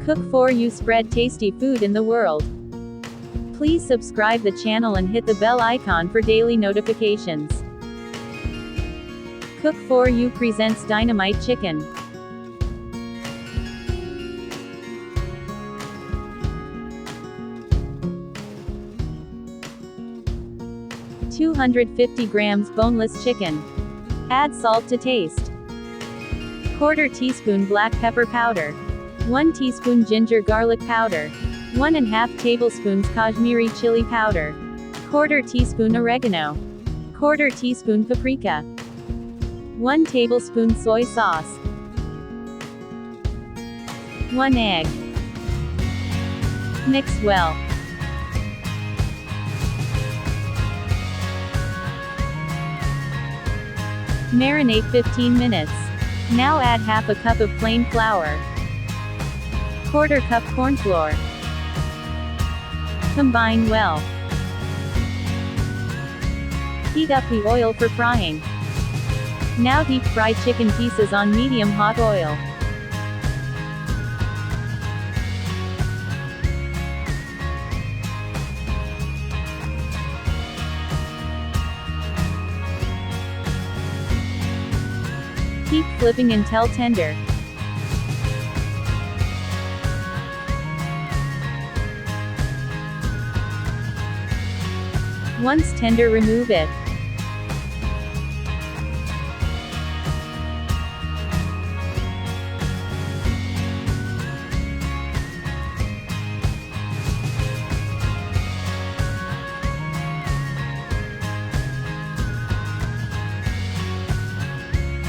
Cook for you, spread tasty food in the world. Please subscribe the channel and hit the bell icon for daily notifications. Cook for you presents Dynamite Chicken. $250 grams boneless chicken. Add salt to taste. 1/4 teaspoon black pepper powder. 1 teaspoon ginger garlic powder. 1½ tablespoons Kashmiri Chilli Powder. 1/4 teaspoon oregano. 1/4 teaspoon paprika. 1 tablespoon soy sauce. 1 egg. Mix well. Marinate 15 minutes. Now add half a cup of plain flour. 1/4 cup corn flour. Combine well. Heat up the oil for frying. Now deep fry chicken pieces on medium hot oil. Keep flipping until tender. Once tender, remove it.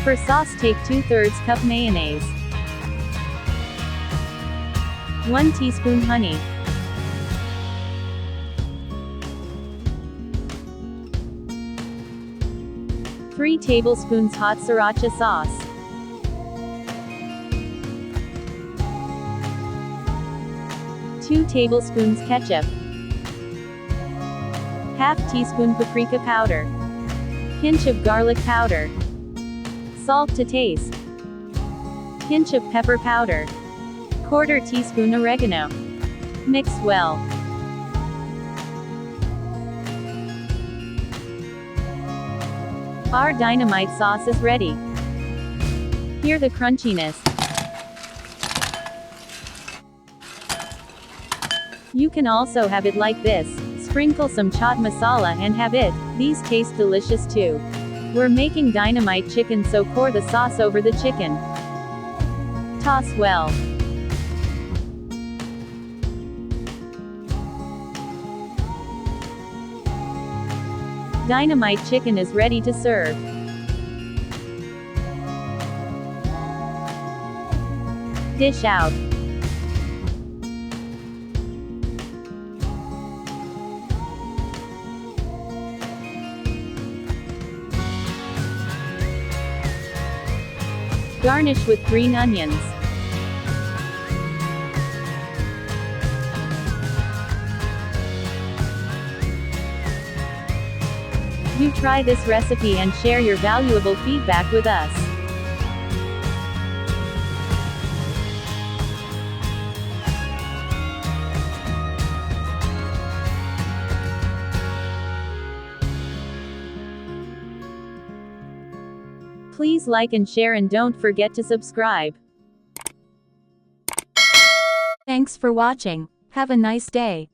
For sauce, take 2/3 cup mayonnaise, 1 teaspoon honey, 3 tablespoons hot sriracha sauce, 2 tablespoons ketchup, ½ teaspoon paprika powder, pinch of garlic powder, salt to taste, pinch of pepper powder, 1/4 teaspoon oregano. Mix well. Our dynamite sauce is ready. Hear the crunchiness. You can also have it like this. Sprinkle some chaat masala and have it. These taste delicious too. We're making dynamite chicken, so pour the sauce over the chicken. Toss well. Dynamite chicken is ready to serve. Dish out. Garnish with green onions. Do try this recipe and share your valuable feedback with us. Please like and share, and don't forget to subscribe. Thanks for watching. Have a nice day.